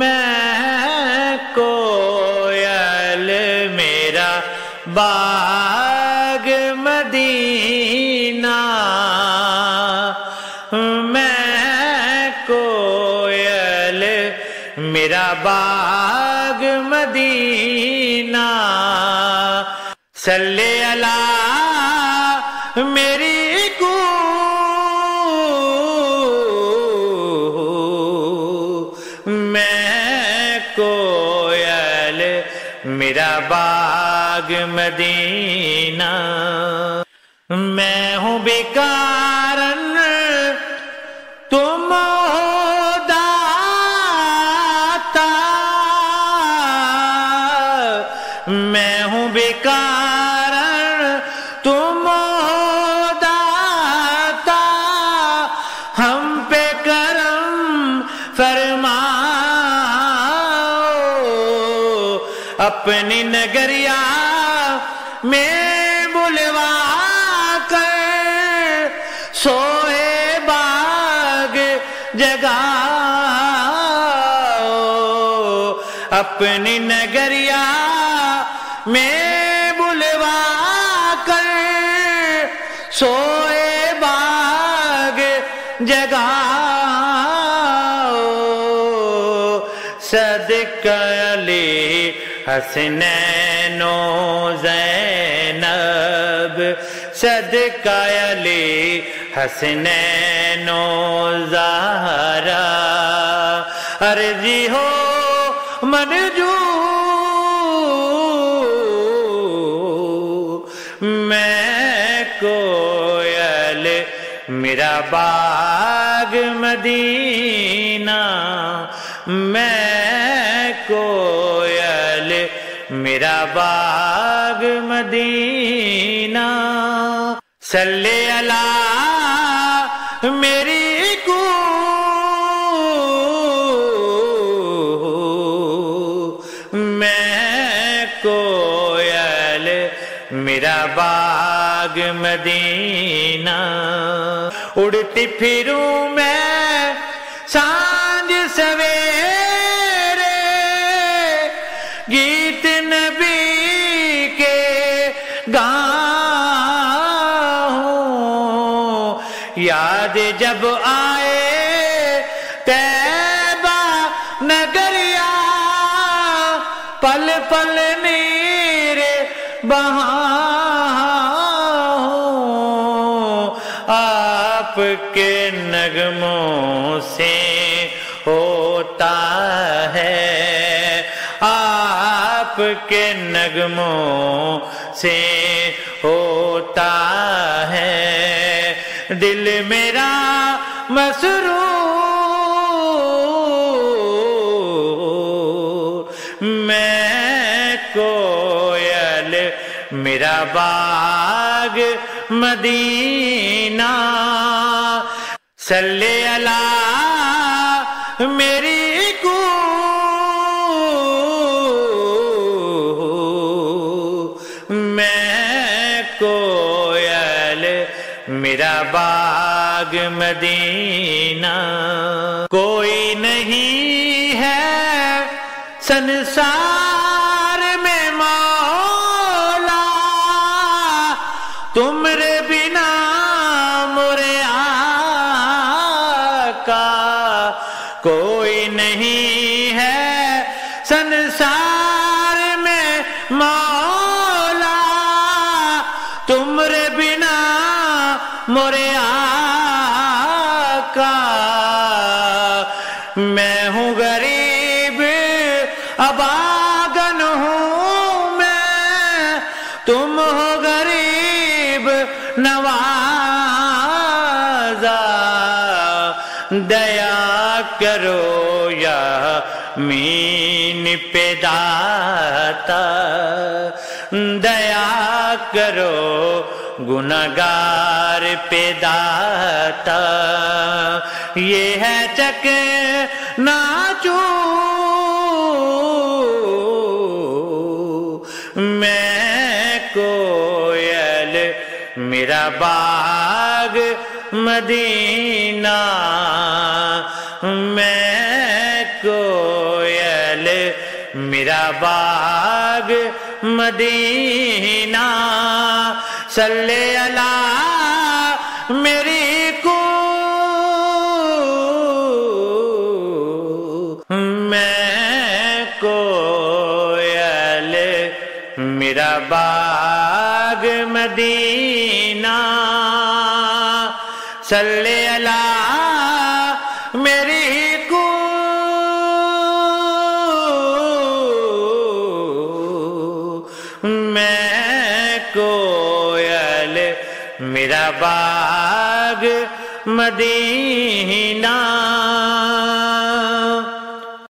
میں کوئل میرا باغ مدینہ، میں کوئل میرا باغ مدینہ، صلی اللہ میری کو میں کوئل میرا باغ مدینہ، میں ہوں بیکارن تم داتا، میں ہوں بیکارن تم داتا، ہم پہ کرم فرماؤ، اپنی نگریا میں بلوا کر سوئے باغ جگاؤ، اپنی نگریا میں بلوا کر سوئے باغ جگاؤ، صدقہ علی حسنین و زینب، صدقہ علی حسنین و زہرا، عرضی ہو منظور، میں کوئل میرا باغ مدینہ، میں کوئل میرا باغ مدینہ، صلی اللہ میری کو میں کوئل میرا باغ مدینہ، اڑتی پھروں میں سانجھ سویرے، گیت نبی کے گاؤں، یاد جب آئے طیبہ نگریا، پل پل نیر بہاؤں، آپ کے نغموں سے ہوتا ہے، آپ کے نغموں سے ہوتا ہے دل میرا مسرور، میں کوئل میرا باغ مدینہ، صلی اللہ میری کو میں کوئل میرا باغ مدینہ، کوئی نہیں ہے سنسار میں مولا، تمرے بنا مرے آقا، کوئی نہیں ہے سنسار میں مولا، تمرے بنا مرے آقا، میں ہوں غریب اباگن ہوں میں، تم ہو غریب نوازا، دیا کرو یا مین پہ داتا، دیا کرو گنہگار پہ داتا، یہ ہے چک ناچوں، میں کوئل میرا باغ مدینہ، مدینہ میں کوئل میرا باغ مدینہ صلی علی میری کو میں کوئل میرا باغ مدینہ صلی علی میری کو میں کوئل میرا باغ مدینہ